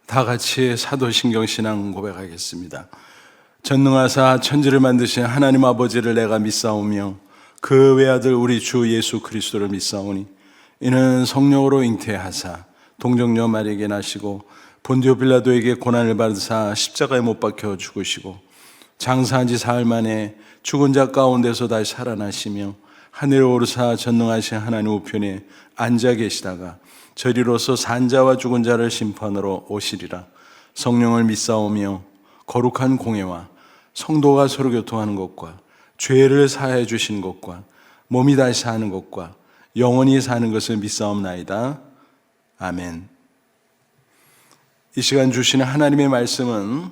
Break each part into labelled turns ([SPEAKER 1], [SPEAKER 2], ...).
[SPEAKER 1] 다 같이 사도신경 신앙 고백하겠습니다. 전능하사 천지를 만드신 하나님 아버지를 내가 믿사오며 그 외아들 우리 주 예수 그리스도를 믿사오니 이는 성령으로 잉태하사 동정녀 마리에게 나시고 본디오 빌라도에게 고난을 받으사 십자가에 못 박혀 죽으시고 장사한 지 사흘 만에 죽은 자 가운데서 다시 살아나시며 하늘에 오르사 전능하신 하나님 우편에 앉아 계시다가 저리로서 산자와 죽은 자를 심판으로 오시리라. 성령을 믿사오며 거룩한 공예와 성도가 서로 교통하는 것과 죄를 사하여 주신 것과 몸이 다시 사는 것과 영원히 사는 것을 믿사옵나이다. 아멘. 이 시간 주시는 하나님의 말씀은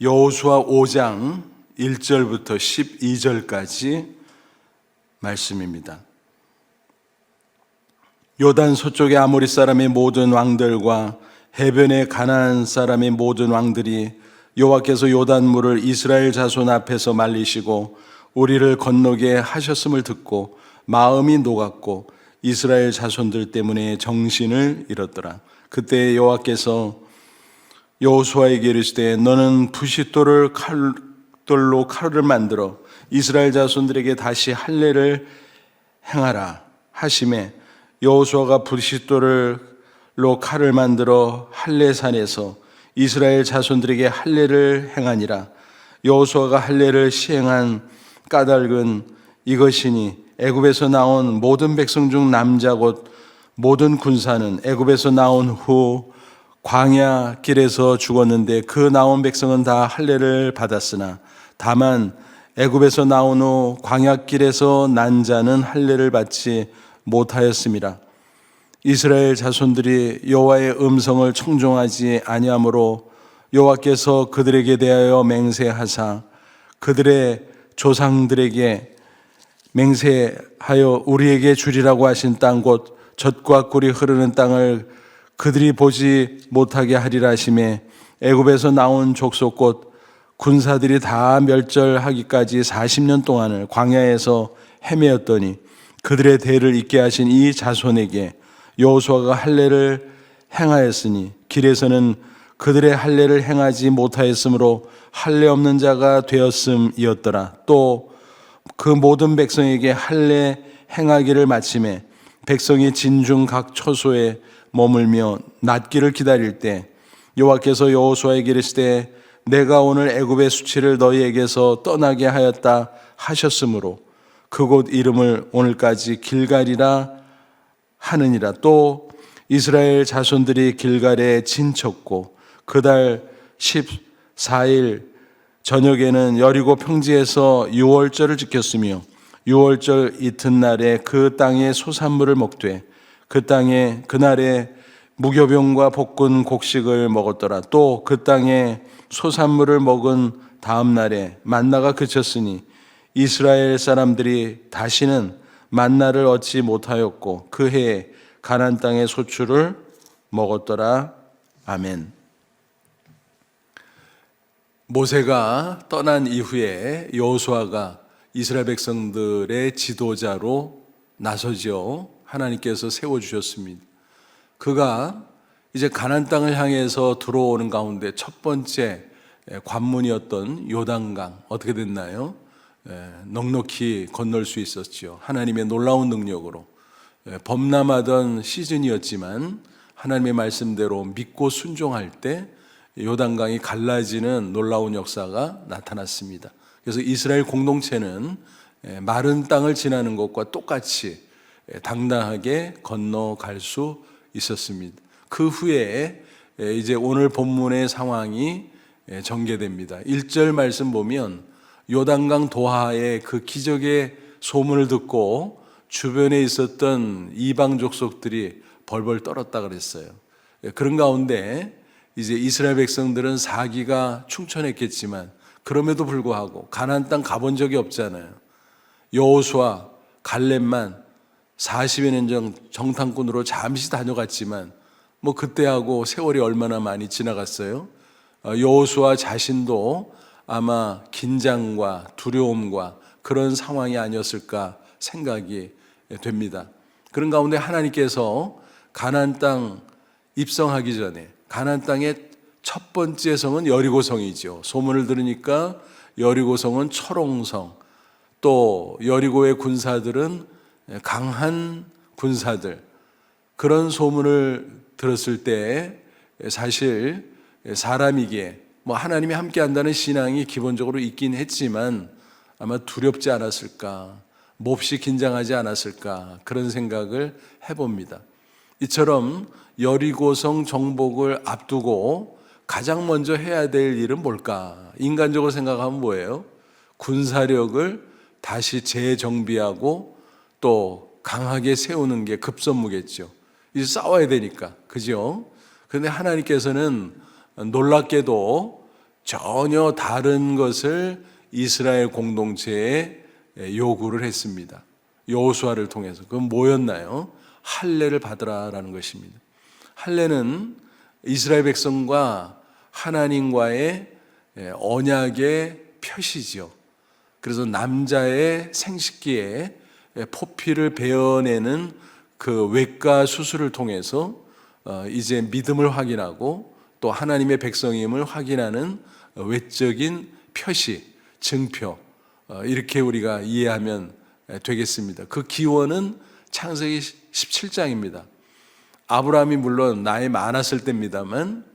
[SPEAKER 1] 여호수아 5장 1절부터 12절까지 말씀입니다. 요단 서쪽의 아모리 사람의 모든 왕들과 해변의 가나안 사람의 모든 왕들이 여호와께서 요단물을 이스라엘 자손 앞에서 말리시고 우리를 건너게 하셨음을 듣고 마음이 녹았고 이스라엘 자손들 때문에 정신을 잃었더라. 그때 여호와께서 여호수아에게 이르시되 너는 부싯돌로 칼을 만들어 이스라엘 자손들에게 다시 할례를 행하라 하시매 여호수아가 부싯돌로 칼을 만들어 할례산에서 이스라엘 자손들에게 할례를 행하니라. 여호수아가 할례를 시행한 까닭은 이것이니 애굽에서 나온 모든 백성 중 남자 곧 모든 군사는 애굽에서 나온 후 광야 길에서 죽었는데 그 나온 백성은 다 할례를 받았으나 다만 애굽에서 나온 후 광야 길에서 난 자는 할례를 받지 못하였음이라. 이스라엘 자손들이 여호와의 음성을 청종하지 아니하므로 여호와께서 그들에게 대하여 맹세하사 그들의 조상들에게 맹세하여 우리에게 주리라고 하신 땅 곧 젖과 꿀이 흐르는 땅을 그들이 보지 못하게 하리라 하시매 애굽에서 나온 족속 곧 군사들이 다 멸절하기까지 40년 동안을 광야에서 헤매었더니 그들의 대를 잇게 하신 이 자손에게 여호수아가 할례를 행하였으니 길에서는 그들의 할례를 행하지 못하였으므로 할례 없는 자가 되었음이었더라. 또 그 모든 백성에게 할례 행하기를 마치매 백성이 진중 각 처소에 머물며 낫기를 기다릴 때 여호와께서 여호수아에게 이르시되 내가 오늘 애굽의 수치를 너희에게서 떠나게 하였다 하셨으므로 그곳 이름을 오늘까지 길갈이라 하느니라. 또 이스라엘 자손들이 길갈에 진쳤고 그달 14일 저녁에는 여리고 평지에서 유월절을 지켰으며 유월절 이튿날에 그 땅의 소산물을 먹되 그 땅에 그날에 무교병과 볶은 곡식을 먹었더라. 또 그 땅에 소산물을 먹은 다음 날에 만나가 그쳤으니 이스라엘 사람들이 다시는 만나를 얻지 못하였고 그 해에 가나안 땅의 소출을 먹었더라. 아멘. 모세가 떠난 이후에 여호수아가 이스라엘 백성들의 지도자로 나서죠. 하나님께서 세워주셨습니다. 그가 이제 가나안 땅을 향해서 들어오는 가운데 첫 번째 관문이었던 요단강 어떻게 됐나요? 넉넉히 건널 수 있었죠. 하나님의 놀라운 능력으로 범람하던 시즌이었지만 하나님의 말씀대로 믿고 순종할 때 요단강이 갈라지는 놀라운 역사가 나타났습니다. 그래서 이스라엘 공동체는 마른 땅을 지나는 것과 똑같이 당당하게 건너갈 수 있었습니다. 그 후에 이제 오늘 본문의 상황이 전개됩니다. 1절 말씀 보면 요단강 도하의 그 기적의 소문을 듣고 주변에 있었던 이방 족속들이 벌벌 떨었다 그랬어요. 그런 가운데 이제 이스라엘 백성들은 사기가 충천했겠지만 그럼에도 불구하고 가나안 땅 가본 적이 없잖아요. 여호수아, 갈렙만 40여 년 정탐꾼으로 잠시 다녀갔지만 뭐 그때하고 세월이 얼마나 많이 지나갔어요. 여호수아 자신도 아마 긴장과 두려움과 그런 상황이 아니었을까 생각이 됩니다. 그런 가운데 하나님께서 가나안 땅 입성하기 전에 가나안 땅의 첫 번째 성은 여리고성이죠. 소문을 들으니까 여리고성은 철옹성, 또 여리고의 군사들은 강한 군사들, 그런 소문을 들었을 때 사실 사람이기에 하나님이 함께 한다는 신앙이 기본적으로 있긴 했지만 아마 두렵지 않았을까, 몹시 긴장하지 않았을까, 그런 생각을 해봅니다. 이처럼 여리고성 정복을 앞두고 가장 먼저 해야 될 일은 뭘까? 인간적으로 생각하면 뭐예요? 군사력을 다시 재정비하고 또 강하게 세우는 게 급선무겠죠. 이제 싸워야 되니까, 그죠? 그런데 하나님께서는 놀랍게도 전혀 다른 것을 이스라엘 공동체에 요구를 했습니다. 여호수아를 통해서. 그건 뭐였나요? 할례를 받으라라는 것입니다. 할례는 이스라엘 백성과 하나님과의 언약의 표시지요. 그래서 남자의 생식기에 포피를 베어내는 그 외과 수술을 통해서 이제 믿음을 확인하고 또 하나님의 백성임을 확인하는 외적인 표시, 증표, 이렇게 우리가 이해하면 되겠습니다. 그 기원은 창세기 17장입니다. 아브라함이 물론 나이 많았을 때입니다만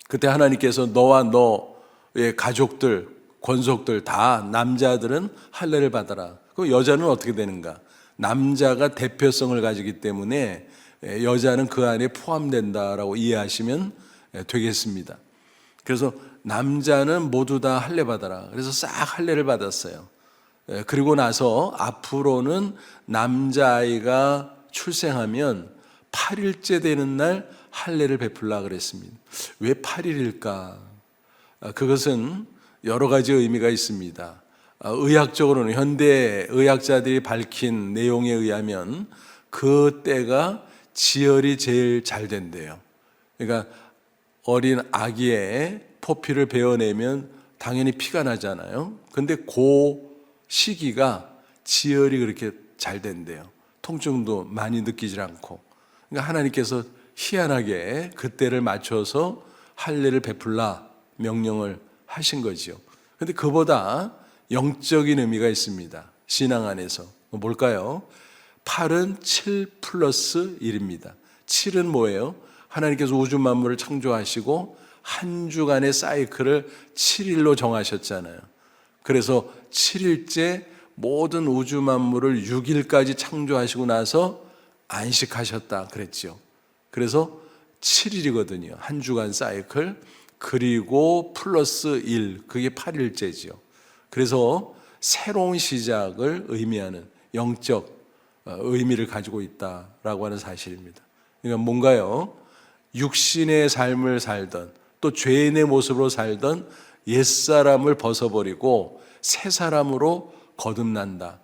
[SPEAKER 1] 그때 하나님께서 너와 너의 가족들, 권속들 다 남자들은 할례를 받아라. 그럼 여자는 어떻게 되는가? 남자가 대표성을 가지기 때문에 여자는 그 안에 포함된다라고 이해하시면 되겠습니다. 그래서 남자는 모두 다 할례 받아라. 그래서 싹 할례를 받았어요. 그리고 나서 앞으로는 남자아이가 출생하면 8일째 되는 날 할례를 베풀라 그랬습니다. 왜 8일일까? 그것은 여러 가지 의미가 있습니다. 의학적으로는 현대 의학자들이 밝힌 내용에 의하면 그 때가 지혈이 제일 잘 된대요. 그러니까 어린 아기의 포피를 베어내면 당연히 피가 나잖아요. 근데 그 시기가 지혈이 그렇게 잘 된대요. 통증도 많이 느끼질 않고. 그러니까 하나님께서 희한하게 그때를 맞춰서 할례를 베풀라 명령을 하신 거죠. 근데 그보다 영적인 의미가 있습니다. 신앙 안에서. 뭘까요? 8은 7 플러스 1입니다. 7은 뭐예요? 하나님께서 우주 만물을 창조하시고 한 주간의 사이클을 7일로 정하셨잖아요. 그래서 7일째 모든 우주 만물을 6일까지 창조하시고 나서 안식하셨다 그랬죠. 그래서 7일이거든요. 한 주간 사이클. 그리고 플러스 1, 그게 8일째죠. 그래서 새로운 시작을 의미하는 영적 의미를 가지고 있다라고 하는 사실입니다. 그러니까 뭔가요? 육신의 삶을 살던 또 죄인의 모습으로 살던 옛사람을 벗어버리고 새 사람으로 거듭난다.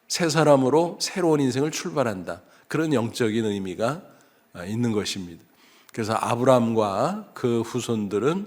[SPEAKER 1] 새 사람으로 새로운 인생을 출발한다. 그런 영적인 의미가 있는 것입니다. 그래서 아브라함과 그 후손들은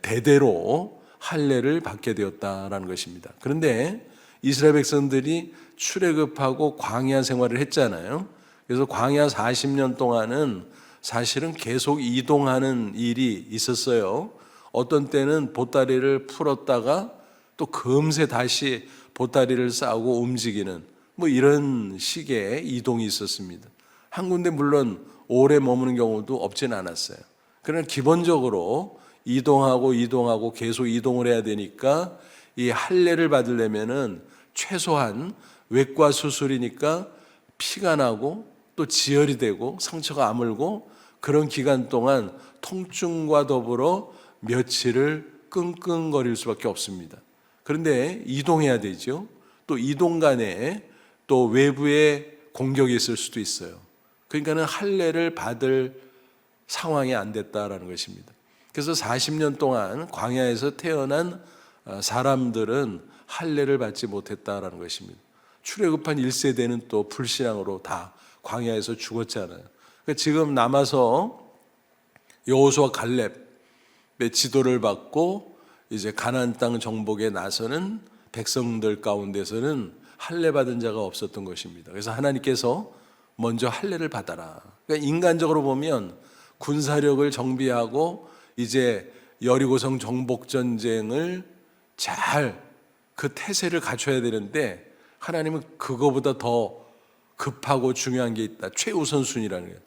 [SPEAKER 1] 대대로 할례를 받게 되었다라는 것입니다. 그런데 이스라엘 백성들이 출애굽하고 광야 생활을 했잖아요. 그래서 광야 40년 동안은 사실은 계속 이동하는 일이 있었어요. 어떤 때는 보따리를 풀었다가 또 금세 다시 보따리를 싸고 움직이는 이런 식의 이동이 있었습니다. 한 군데 물론 오래 머무는 경우도 없진 않았어요. 그러나 기본적으로 이동하고 계속 이동을 해야 되니까 이 할례를 받으려면은 최소한 외과 수술이니까 피가 나고 또 지혈이 되고 상처가 아물고 그런 기간 동안 통증과 더불어 며칠을 끙끙거릴 수밖에 없습니다. 그런데 이동해야 되죠. 또 이동 간에 또 외부에 공격이 있을 수도 있어요. 그러니까는 할례를 받을 상황이 안 됐다라는 것입니다. 그래서 40년 동안 광야에서 태어난 사람들은 할례를 받지 못했다라는 것입니다. 출애굽한 1세대는 또 불신앙으로 다 광야에서 죽었잖아요. 그러니까 지금 남아서 여호수아 갈렙의 지도를 받고 이제 가나안 땅 정복에 나서는 백성들 가운데서는 할례 받은 자가 없었던 것입니다. 그래서 하나님께서 먼저 할례를 받아라. 그러니까 인간적으로 보면 군사력을 정비하고 이제 여리고성 정복 전쟁을 잘 그 태세를 갖춰야 되는데 하나님은 그거보다 더 급하고 중요한 게 있다. 최우선순위라는 거예요.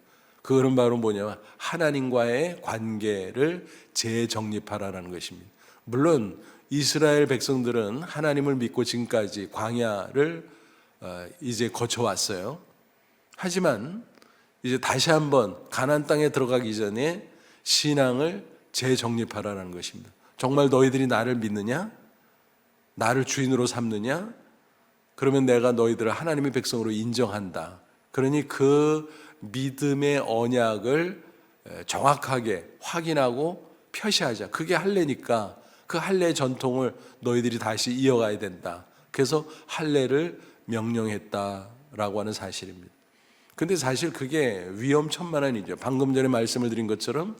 [SPEAKER 1] 그거는 바로 뭐냐면 하나님과의 관계를 재정립하라는 것입니다. 물론 이스라엘 백성들은 하나님을 믿고 지금까지 광야를 이제 거쳐왔어요. 하지만 이제 다시 한번 가나안 땅에 들어가기 전에 신앙을 재정립하라는 것입니다. 정말 너희들이 나를 믿느냐? 나를 주인으로 삼느냐? 그러면 내가 너희들을 하나님의 백성으로 인정한다. 그러니 그 믿음의 언약을 정확하게 확인하고 표시하자. 그게 할례니까 그 할례 전통을 너희들이 다시 이어가야 된다. 그래서 할례를 명령했다라고 하는 사실입니다. 근데 사실 그게 위험천만한이죠. 방금 전에 말씀을 드린 것처럼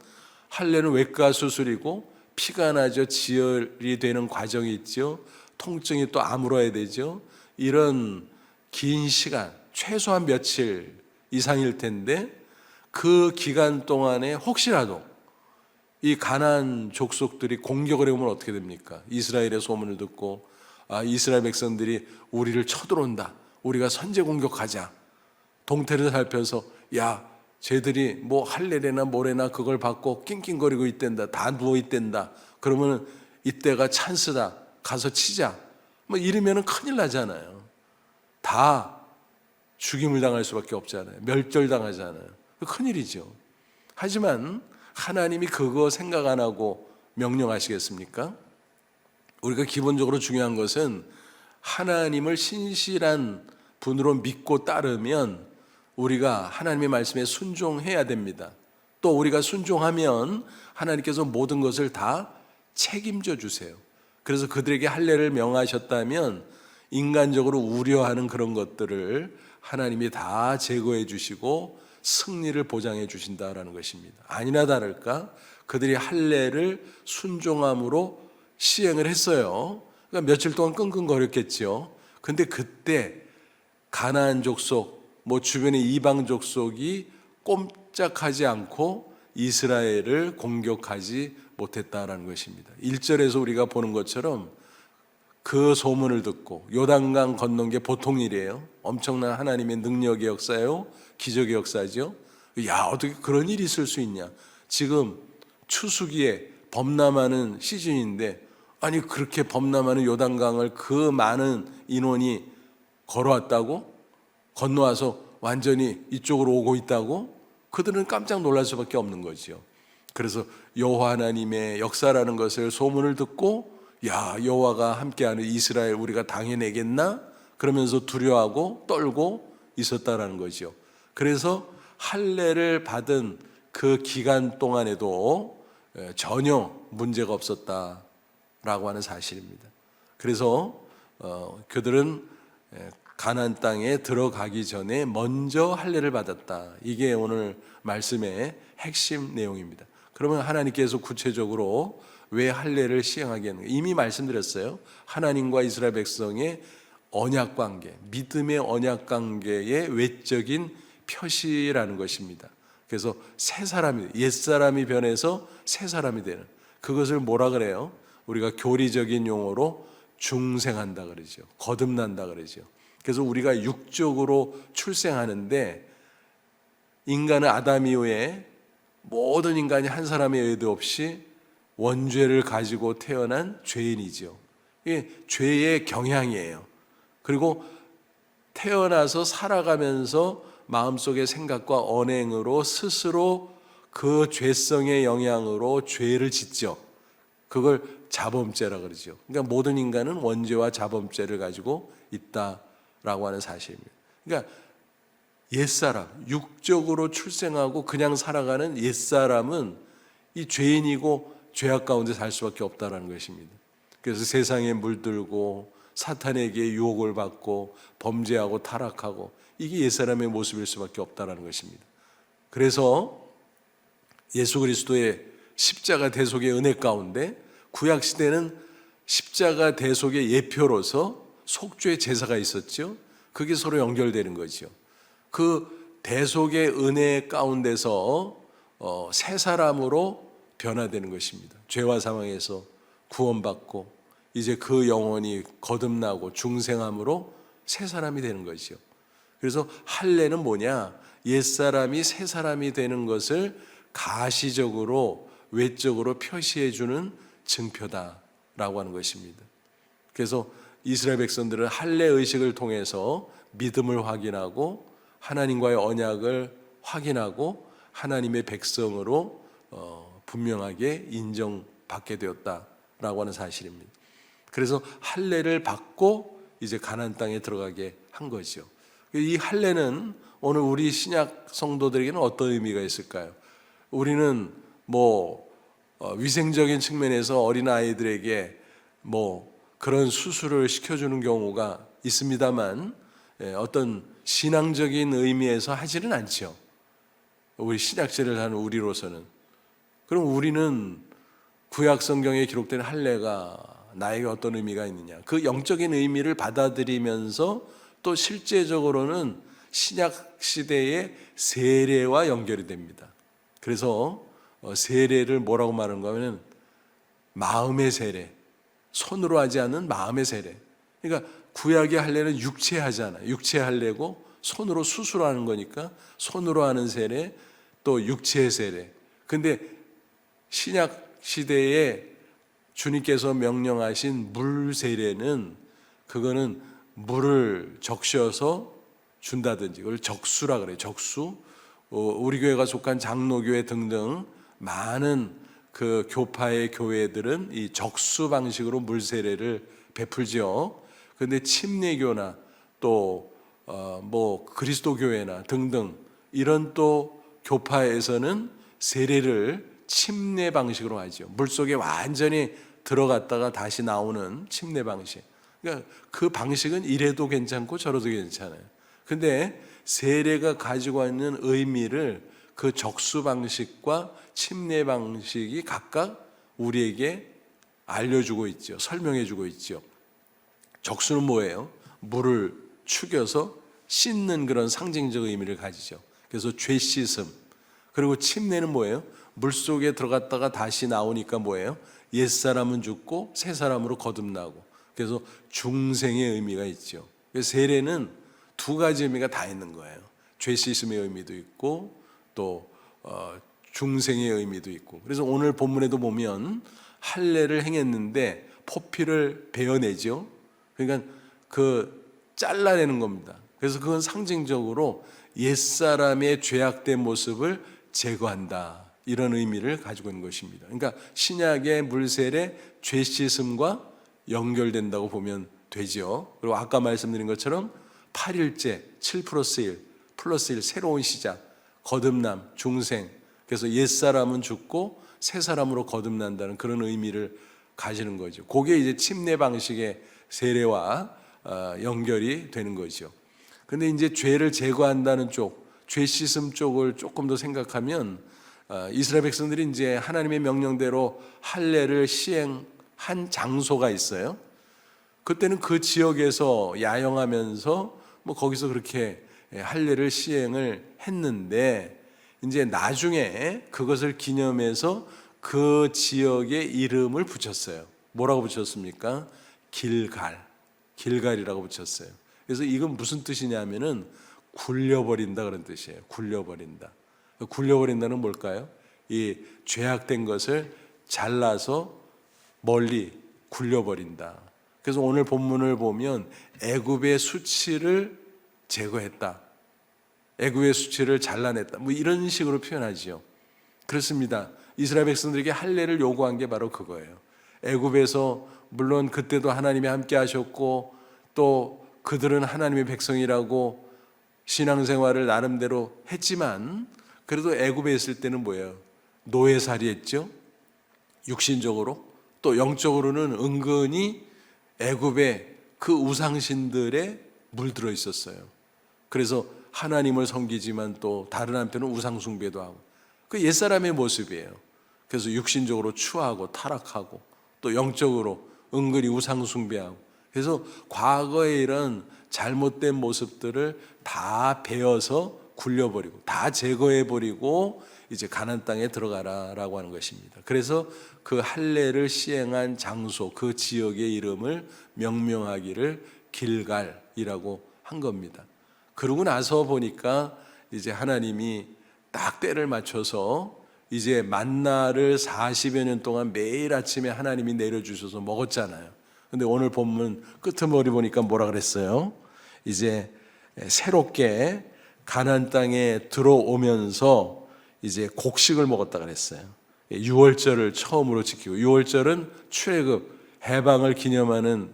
[SPEAKER 1] 할례는 외과 수술이고 피가 나죠. 지혈이 되는 과정이 있죠. 통증이 또 아물어야 되죠. 이런 긴 시간, 최소한 며칠 이상일 텐데 그 기간 동안에 혹시라도 이 가나안 족속들이 공격을 해오면 어떻게 됩니까? 이스라엘의 소문을 듣고 이스라엘 백성들이 우리를 쳐들어온다. 우리가 선제 공격하자. 동태를 살펴서 야 쟤들이 뭐 할례나 뭐래나 그걸 받고 낑낑거리고 있댄다. 다 누워 있댄다. 그러면 이때가 찬스다. 가서 치자. 뭐 이러면은 큰일 나잖아요. 다 죽임을 당할 수밖에 없잖아요. 멸절당하잖아요. 큰일이죠. 하지만 하나님이 그거 생각 안 하고 명령하시겠습니까? 우리가 기본적으로 중요한 것은 하나님을 신실한 분으로 믿고 따르면 우리가 하나님의 말씀에 순종해야 됩니다. 또 우리가 순종하면 하나님께서 모든 것을 다 책임져 주세요. 그래서 그들에게 할례를 명하셨다면 인간적으로 우려하는 그런 것들을 하나님이 다 제거해 주시고 승리를 보장해 주신다라는 것입니다. 아니나 다를까 그들이 할례를 순종함으로 시행을 했어요. 그러니까 며칠 동안 끙끙거렸겠죠. 근데 그때 가나안 족속, 뭐 주변의 이방 족속이 꼼짝하지 않고 이스라엘을 공격하지 못했다라는 것입니다. 1절에서 우리가 보는 것처럼 그 소문을 듣고 요단강 건넌 게 보통 일이에요. 엄청난 하나님의 능력의 역사예요. 기적의 역사죠. 야, 어떻게 그런 일이 있을 수 있냐. 지금 추수기에 범람하는 시즌인데 아니 그렇게 범람하는 요단강을 그 많은 인원이 걸어왔다고? 건너와서 완전히 이쪽으로 오고 있다고? 그들은 깜짝 놀랄 수밖에 없는 거죠. 그래서 여호와 하나님의 역사라는 것을 소문을 듣고 야, 여호와가 함께하는 이스라엘 우리가 당해내겠나? 그러면서 두려워하고 떨고 있었다라는 거죠. 그래서 할례를 받은 그 기간 동안에도 전혀 문제가 없었다라고 하는 사실입니다. 그래서 그들은 가나안 땅에 들어가기 전에 먼저 할례를 받았다. 이게 오늘 말씀의 핵심 내용입니다. 그러면 하나님께서 구체적으로 왜 할례를 시행하게 했는가? 이미 말씀드렸어요. 하나님과 이스라엘 백성의 언약 관계, 믿음의 언약 관계의 외적인 표시라는 것입니다. 그래서 새 사람이, 옛 사람이 변해서 새 사람이 되는 그것을 뭐라 그래요? 우리가 교리적인 용어로 중생한다 그러죠. 거듭난다 그러죠. 그래서 우리가 육적으로 출생하는데 인간은 아담 이후에 모든 인간이 한 사람의 의도 없이 원죄를 가지고 태어난 죄인이죠. 이게 죄의 경향이에요. 그리고 태어나서 살아가면서 마음속의 생각과 언행으로 스스로 그 죄성의 영향으로 죄를 짓죠. 그걸 자범죄라 그러죠. 그러니까 모든 인간은 원죄와 자범죄를 가지고 있다라고 하는 사실입니다. 그러니까 옛사람, 육적으로 출생하고 그냥 살아가는 옛사람은 이 죄인이고 죄악 가운데 살 수밖에 없다는 것입니다. 그래서 세상에 물들고 사탄에게 유혹을 받고 범죄하고 타락하고 이게 옛사람의 모습일 수밖에 없다는 것입니다. 그래서 예수 그리스도의 십자가 대속의 은혜 가운데 구약시대는 십자가 대속의 예표로서 속죄 제사가 있었죠. 그게 서로 연결되는 거죠. 그 대속의 은혜 가운데서 새 사람으로 변화되는 것입니다. 죄와 사망에서 구원받고 이제 그 영혼이 거듭나고 중생함으로 새 사람이 되는 것이요. 그래서 할례는 뭐냐? 옛사람이 새 사람이 되는 것을 가시적으로 외적으로 표시해 주는 증표다라고 하는 것입니다. 그래서 이스라엘 백성들은 할례 의식을 통해서 믿음을 확인하고 하나님과의 언약을 확인하고 하나님의 백성으로 분명하게 인정받게 되었다라고 하는 사실입니다. 그래서 할례를 받고 이제 가나안 땅에 들어가게 한 거죠. 이 할례는 오늘 우리 신약 성도들에게는 어떤 의미가 있을까요? 우리는 위생적인 측면에서 어린 아이들에게 그런 수술을 시켜주는 경우가 있습니다만 어떤 신앙적인 의미에서 하지는 않죠. 우리 신약제를 하는 우리로서는. 그럼 우리는 구약 성경에 기록된 할례가 나에게 어떤 의미가 있느냐? 그 영적인 의미를 받아들이면서 또 실제적으로는 신약 시대의 세례와 연결이 됩니다. 그래서 세례를 뭐라고 말하는가 하면 마음의 세례, 손으로 하지 않는 마음의 세례. 그러니까 구약의 할례는 육체 하잖아요. 육체 할례고 손으로 수술하는 거니까 손으로 하는 세례, 또 육체의 세례. 근데 신약 시대에 주님께서 명령하신 물 세례는 그거는 물을 적셔서 준다든지 그걸 적수라 그래요. 적수. 우리 교회가 속한 장로교회 등등 많은 그 교파의 교회들은 이 적수 방식으로 물 세례를 베풀죠. 그런데 침례교나 또 그리스도 교회나 등등 이런 또 교파에서는 세례를 침례 방식으로 하죠. 물속에 완전히 들어갔다가 다시 나오는 침례 방식. 그러니까 그 방식은 이래도 괜찮고 저래도 괜찮아요. 근데 세례가 가지고 있는 의미를 그 적수 방식과 침례 방식이 각각 우리에게 알려주고 있죠. 설명해주고 있죠. 적수는 뭐예요? 물을 축여서 씻는 그런 상징적 의미를 가지죠. 그래서 죄 씻음. 그리고 침례는 뭐예요? 물속에 들어갔다가 다시 나오니까 뭐예요? 옛사람은 죽고 새 사람으로 거듭나고. 그래서 중생의 의미가 있죠. 그래서 세례는 두 가지 의미가 다 있는 거예요. 죄 씻음의 의미도 있고 또 중생의 의미도 있고. 그래서 오늘 본문에도 보면 할례를 행했는데 포피를 베어내죠. 그러니까 잘라내는 겁니다. 그래서 그건 상징적으로 옛사람의 죄악된 모습을 제거한다. 이런 의미를 가지고 있는 것입니다. 그러니까 신약의 물세례 죄 씻음과 연결된다고 보면 되죠. 그리고 아까 말씀드린 것처럼 8일째 7 플러스 1 플러스 1 새로운 시작, 거듭남, 중생. 그래서 옛사람은 죽고 새 사람으로 거듭난다는 그런 의미를 가지는 거죠. 그게 이제 침례 방식의 세례와 연결이 되는 거죠. 근데 이제 죄를 제거한다는 쪽, 죄 씻음 쪽을 조금 더 생각하면 이스라엘 백성들이 이제 하나님의 명령대로 할례를 시행한 장소가 있어요. 그때는 그 지역에서 야영하면서 거기서 그렇게 할례를 시행을 했는데 이제 나중에 그것을 기념해서 그 지역의 이름을 붙였어요. 뭐라고 붙였습니까? 길갈이라고 붙였어요. 그래서 이건 무슨 뜻이냐면은 굴려버린다 그런 뜻이에요. 굴려버린다. 굴려버린다는 뭘까요? 이 죄악된 것을 잘라서 멀리 굴려버린다. 그래서 오늘 본문을 보면 애굽의 수치를 제거했다. 애굽의 수치를 잘라냈다. 이런 식으로 표현하지요. 그렇습니다. 이스라엘 백성들에게 할례를 요구한 게 바로 그거예요. 애굽에서 물론 그때도 하나님이 함께 하셨고 또 그들은 하나님의 백성이라고 신앙생활을 나름대로 했지만 그래도 애굽에 있을 때는 뭐예요? 노예살이했죠. 육신적으로 또 영적으로는 은근히 애굽에 그 우상신들에 물들어 있었어요. 그래서 하나님을 섬기지만 또 다른 한편은 우상숭배도 하고 그 옛사람의 모습이에요. 그래서 육신적으로 추하고 타락하고 또 영적으로 은근히 우상숭배하고 그래서 과거의 이런 잘못된 모습들을 다 베어서 굴려버리고 다 제거해버리고 이제 가나안 땅에 들어가라라고 하는 것입니다. 그래서 그 할례를 시행한 장소, 그 지역의 이름을 명명하기를 길갈이라고 한 겁니다. 그러고 나서 보니까 이제 하나님이 딱 때를 맞춰서 이제 만나를 40여 년 동안 매일 아침에 하나님이 내려주셔서 먹었잖아요. 근데 오늘 본문 끄트머리 보니까 뭐라 그랬어요? 이제 새롭게 가나안 땅에 들어오면서 이제 곡식을 먹었다 그랬어요. 유월절을 처음으로 지키고, 유월절은 출애굽 해방을 기념하는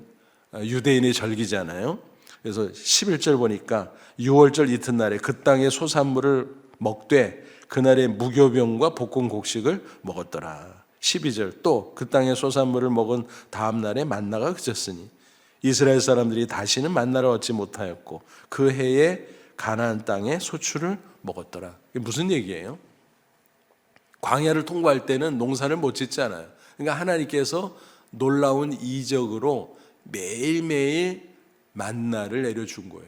[SPEAKER 1] 유대인의 절기잖아요. 그래서 11절 보니까 유월절 이튿날에 그 땅의 소산물을 먹되 그날의 무교병과 볶은 곡식을 먹었더라. 12절 또 그 땅의 소산물을 먹은 다음 날에 만나가 그쳤으니 이스라엘 사람들이 다시는 만나를 얻지 못하였고 그 해에 가나안 땅에 소출을 먹었더라. 이게 무슨 얘기예요? 광야를 통과할 때는 농사를 못 짓잖아요. 그러니까 하나님께서 놀라운 이적으로 매일매일 만나를 내려준 거예요.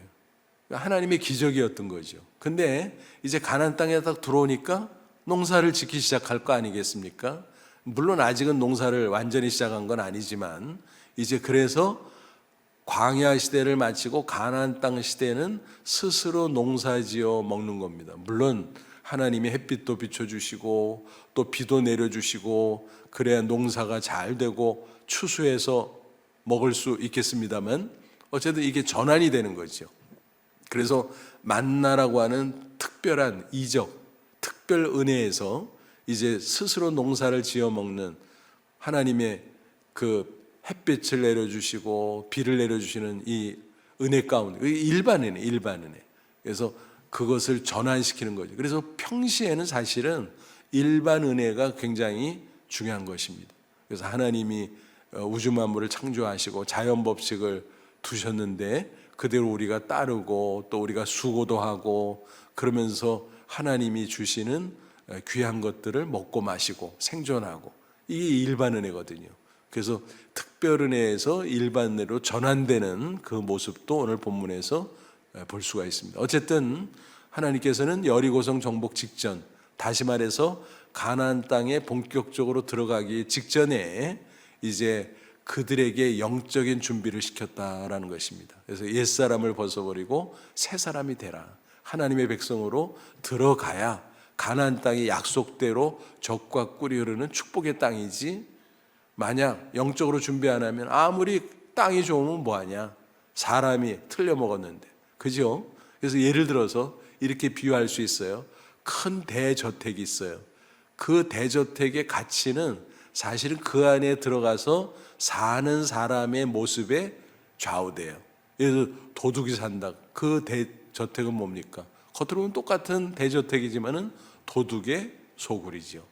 [SPEAKER 1] 그러니까 하나님의 기적이었던 거죠. 근데 이제 가나안 땅에 딱 들어오니까 농사를 짓기 시작할 거 아니겠습니까? 물론 아직은 농사를 완전히 시작한 건 아니지만 이제 그래서 광야 시대를 마치고 가나안 땅 시대는 스스로 농사지어 먹는 겁니다. 물론 하나님이 햇빛도 비춰주시고 또 비도 내려주시고 그래야 농사가 잘 되고 추수해서 먹을 수 있겠습니다만 어쨌든 이게 전환이 되는 거죠. 그래서 만나라고 하는 특별한 이적, 특별 은혜에서 이제 스스로 농사를 지어 먹는 하나님의 그 햇빛을 내려주시고 비를 내려주시는 이 은혜 가운데, 일반 은혜. 그래서 그것을 전환시키는 거죠. 그래서 평시에는 사실은 일반 은혜가 굉장히 중요한 것입니다. 그래서 하나님이 우주 만물을 창조하시고 자연 법칙을 두셨는데 그대로 우리가 따르고 또 우리가 수고도 하고 그러면서 하나님이 주시는 귀한 것들을 먹고 마시고 생존하고, 이게 일반 은혜거든요. 그래서 특별 은혜에서 일반 은혜로 전환되는 그 모습도 오늘 본문에서 볼 수가 있습니다. 어쨌든 하나님께서는 여리고성 정복 직전, 다시 말해서 가나안 땅에 본격적으로 들어가기 직전에 이제 그들에게 영적인 준비를 시켰다라는 것입니다. 그래서 옛사람을 벗어버리고 새 사람이 되라. 하나님의 백성으로 들어가야 가나안 땅이 약속대로 젖과 꿀이 흐르는 축복의 땅이지, 만약 영적으로 준비 안 하면 아무리 땅이 좋으면 뭐하냐, 사람이 틀려 먹었는데, 그죠? 그래서 예를 들어서 이렇게 비유할 수 있어요. 큰 대저택이 있어요. 그 대저택의 가치는 사실은 그 안에 들어가서 사는 사람의 모습에 좌우돼요. 예를 들어 도둑이 산다. 그 대저택은 뭡니까? 겉으로는 똑같은 대저택이지만은 도둑의 소굴이죠.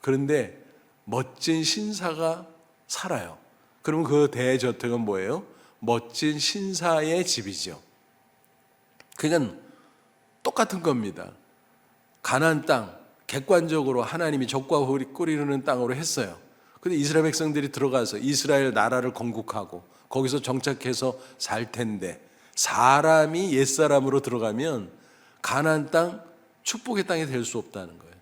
[SPEAKER 1] 그런데 멋진 신사가 살아요. 그러면 그 대저택은 뭐예요? 멋진 신사의 집이죠. 그러니까 똑같은 겁니다. 가나안 땅, 객관적으로 하나님이 젖과 꿀이 흐르는 땅으로 했어요. 근데 이스라엘 백성들이 들어가서 이스라엘 나라를 건국하고 거기서 정착해서 살 텐데, 사람이 옛사람으로 들어가면 가나안 땅, 축복의 땅이 될 수 없다는 거예요.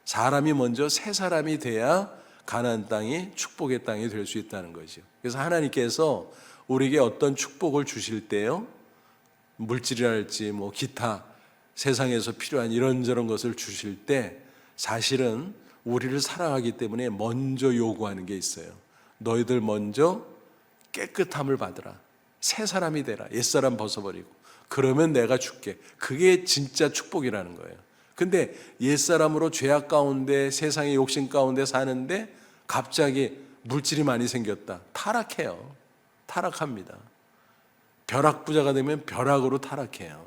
[SPEAKER 1] 사람이 먼저 새 사람이 돼야 가나안 땅이 축복의 땅이 될 수 있다는 거죠. 그래서 하나님께서 우리에게 어떤 축복을 주실 때요, 물질이랄지 뭐 기타 세상에서 필요한 이런저런 것을 주실 때 사실은 우리를 사랑하기 때문에 먼저 요구하는 게 있어요. 너희들 먼저 깨끗함을 받으라. 새 사람이 되라. 옛사람 벗어버리고. 그러면 내가 줄게. 그게 진짜 축복이라는 거예요. 근데 옛사람으로 죄악 가운데 세상의 욕심 가운데 사는데 갑자기 물질이 많이 생겼다. 타락해요. 타락합니다. 벼락부자가 되면 벼락으로 타락해요.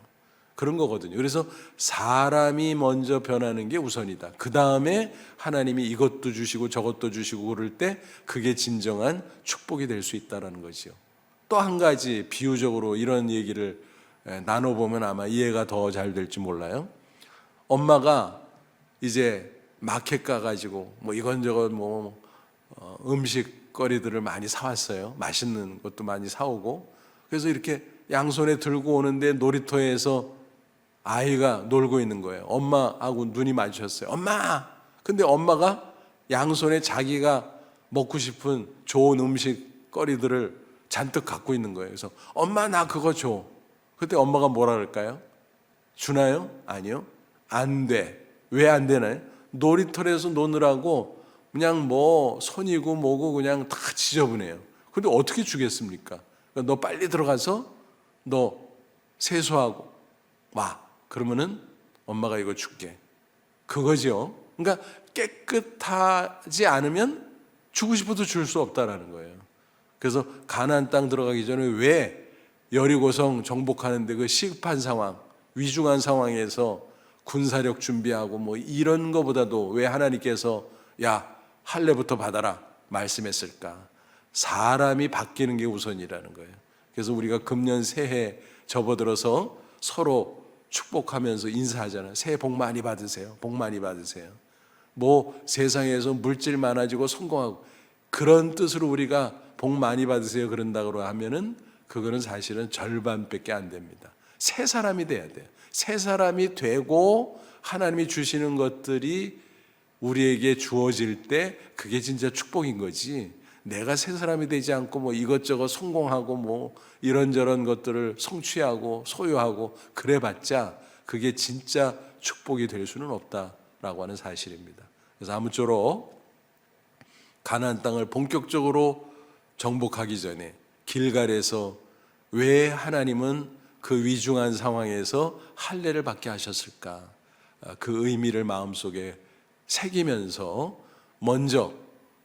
[SPEAKER 1] 그런 거거든요. 그래서 사람이 먼저 변하는 게 우선이다. 그 다음에 하나님이 이것도 주시고 저것도 주시고 그럴 때 그게 진정한 축복이 될 수 있다는 거죠. 또 한 가지 비유적으로 이런 얘기를 나눠보면 아마 이해가 더 잘 될지 몰라요. 엄마가 이제 마켓 가가지고 뭐 이건저건 뭐 음식거리들을 많이 사왔어요. 맛있는 것도 많이 사오고. 그래서 이렇게 양손에 들고 오는데 놀이터에서 아이가 놀고 있는 거예요. 엄마하고 눈이 마주쳤어요. 엄마! 근데 엄마가 양손에 자기가 먹고 싶은 좋은 음식거리들을 잔뜩 갖고 있는 거예요. 그래서 엄마 나 그거 줘. 그때 엄마가 뭐라 그럴까요? 주나요? 아니요. 안 돼. 왜 안 되나요? 놀이터에서 노느라고 그냥 뭐 손이고 뭐고 그냥 다 지저분해요. 근데 어떻게 주겠습니까? 그러니까 너 빨리 들어가서 너 세수하고 와. 그러면은 엄마가 이거 줄게. 그거죠. 그러니까 깨끗하지 않으면 주고 싶어도 줄 수 없다라는 거예요. 그래서 가나안 땅 들어가기 전에 왜 여리고성 정복하는데 그 시급한 상황, 위중한 상황에서 군사력 준비하고 뭐 이런 거보다도 왜 하나님께서 야 할례부터 받아라 말씀했을까? 사람이 바뀌는 게 우선이라는 거예요. 그래서 우리가 금년 새해 접어들어서 서로 축복하면서 인사하잖아요. 새해 복 많이 받으세요. 복 많이 받으세요. 뭐 세상에서 물질 많아지고 성공하고 그런 뜻으로 우리가 복 많이 받으세요 그런다고 하면은 그거는 사실은 절반밖에 안 됩니다. 새 사람이 돼야 돼요. 새 사람이 되고 하나님이 주시는 것들이 우리에게 주어질 때 그게 진짜 축복인 거지. 내가 새 사람이 되지 않고 뭐 이것저것 성공하고 뭐 이런저런 것들을 성취하고 소유하고 그래봤자 그게 진짜 축복이 될 수는 없다라고 하는 사실입니다. 그래서 아무쪼록 가나안 땅을 본격적으로 정복하기 전에 길갈에서 왜 하나님은 그 위중한 상황에서 할례를 받게 하셨을까? 그 의미를 마음속에 새기면서 먼저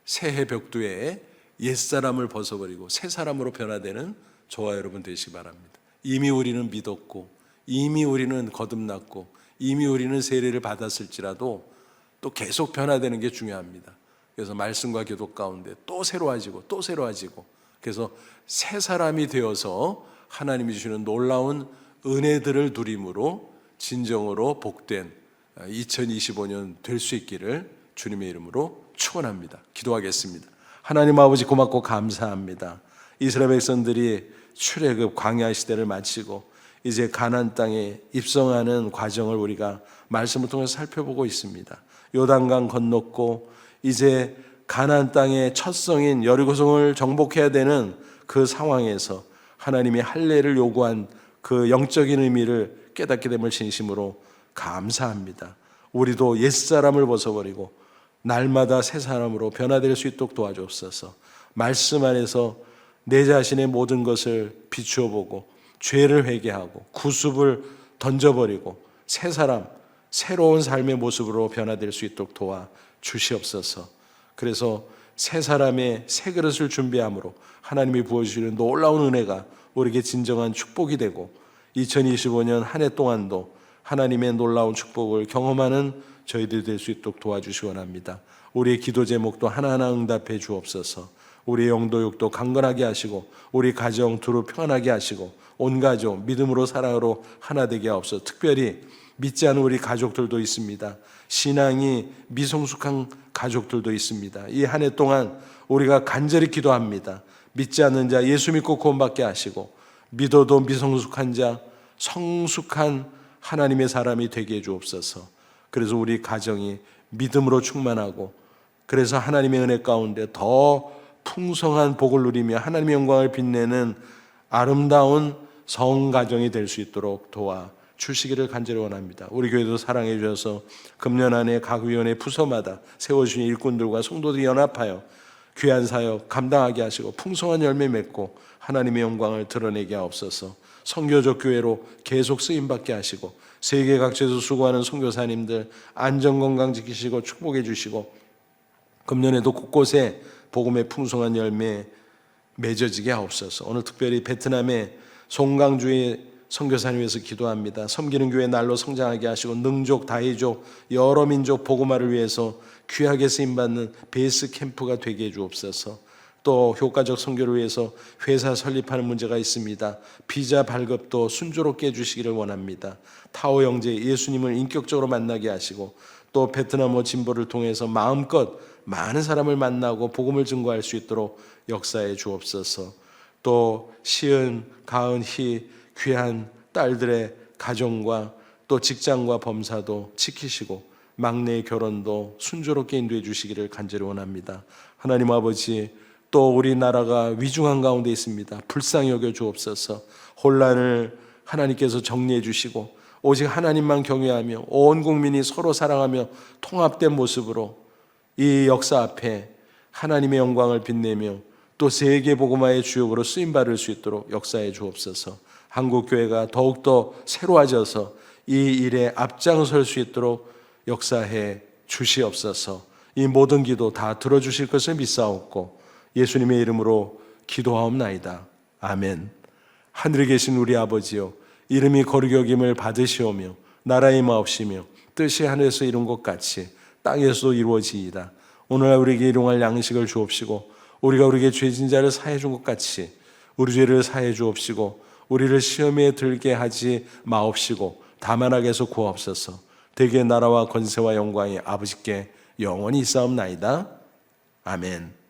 [SPEAKER 1] 새해 벽두에 옛사람을 벗어버리고 새 사람으로 변화되는 저와 여러분 되시기 바랍니다. 이미 우리는 믿었고 이미 우리는 거듭났고 이미 우리는 세례를 받았을지라도 또 계속 변화되는 게 중요합니다. 그래서 말씀과 기도 가운데 또 새로워지고 또 새로워지고 그래서 새 사람이 되어서 하나님이 주시는 놀라운 은혜들을 누림으로 진정으로 복된 2025년 될 수 있기를 주님의 이름으로 축원합니다. 기도하겠습니다. 하나님 아버지 고맙고 감사합니다. 이스라엘 백성들이 출애굽 광야 시대를 마치고 이제 가나안 땅에 입성하는 과정을 우리가 말씀을 통해서 살펴보고 있습니다. 요단강 건넜고 이제 가나안 땅의 첫 성인 여리고성을 정복해야 되는 그 상황에서 하나님이 할례를 요구한 그 영적인 의미를 깨닫게 됨을 진심으로 감사합니다. 우리도 옛사람을 벗어버리고 날마다 새 사람으로 변화될 수 있도록 도와주옵소서. 말씀 안에서 내 자신의 모든 것을 비추어 보고 죄를 회개하고 구습을 던져버리고 새 사람, 새로운 삶의 모습으로 변화될 수 있도록 도와 주시옵소서. 그래서 새 사람의 새 그릇을 준비함으로 하나님이 부어주시는 놀라운 은혜가 우리에게 진정한 축복이 되고 2025년 한 해 동안도 하나님의 놀라운 축복을 경험하는 저희들이 될 수 있도록 도와주시기 원합니다. 우리의 기도 제목도 하나하나 응답해 주옵소서. 우리의 영도육도 강건하게 하시고 우리 가정 두루 평안하게 하시고 온 가족 믿음으로 사랑으로 하나 되게 하옵소서. 특별히 믿지 않은 우리 가족들도 있습니다. 신앙이 미성숙한 가족들도 있습니다. 이 한 해 동안 우리가 간절히 기도합니다. 믿지 않는 자 예수 믿고 구원받게 하시고 믿어도 미성숙한 자 성숙한 하나님의 사람이 되게 해 주옵소서. 그래서 우리 가정이 믿음으로 충만하고 그래서 하나님의 은혜 가운데 더 풍성한 복을 누리며 하나님의 영광을 빛내는 아름다운 성가정이 될 수 있도록 도와 주시기를 간절히 원합니다. 우리 교회도 사랑해 주셔서 금년 안에 각 위원회 부서마다 세워주신 일꾼들과 성도들이 연합하여 귀한 사역 감당하게 하시고 풍성한 열매 맺고 하나님의 영광을 드러내게 하옵소서. 선교적 교회로 계속 쓰임받게 하시고 세계 각지에서 수고하는 선교사님들 안전건강 지키시고 축복해 주시고 금년에도 곳곳에 복음의 풍성한 열매 맺어지게 하옵소서. 오늘 특별히 베트남의 송강주의 선교사님 위해서 기도합니다. 섬기는 교회 날로 성장하게 하시고 능족, 다이족, 여러 민족 복음화를 위해서 귀하게 쓰임받는 베이스 캠프가 되게 해 주옵소서. 또 효과적 선교를 위해서 회사 설립하는 문제가 있습니다. 비자 발급도 순조롭게 해주시기를 원합니다. 타오 형제 예수님을 인격적으로 만나게 하시고 또 베트남어 진보를 통해서 마음껏 많은 사람을 만나고 복음을 증거할 수 있도록 역사해 주옵소서. 또 시은, 가은, 희 귀한 딸들의 가정과 또 또 직장과 범사도 지키시고 막내의 결혼도 순조롭게 인도해 주시기를 간절히 원합니다. 하나님 아버지, 또 우리나라가 위중한 가운데 있습니다. 불쌍히 여겨 주옵소서. 혼란을 하나님께서 정리해 주시고 오직 하나님만 경외하며 온 국민이 서로 사랑하며 통합된 모습으로 이 역사 앞에 하나님의 영광을 빛내며 또 세계 복음화의 주역으로 쓰임받을 수 있도록 역사해 주옵소서. 한국교회가 더욱더 새로워져서 이 일에 앞장설 수 있도록 역사해 주시옵소서. 이 모든 기도 다 들어주실 것을 믿사옵고 예수님의 이름으로 기도하옵나이다. 아멘. 하늘에 계신 우리 아버지여, 이름이 거룩히 여김을 받으시오며 나라의 마옵시며 뜻이 하늘에서 이룬 것 같이 땅에서도 이루어지이다. 오늘날 우리에게 일용할 양식을 주옵시고 우리가 우리에게 죄진 자를 사해 준 것 같이 우리 죄를 사해 주옵시고 우리를 시험에 들게 하지 마옵시고 다만 악에서 구하옵소서. 대개 나라와 권세와 영광이 아버지께 영원히 있사옵나이다. 아멘.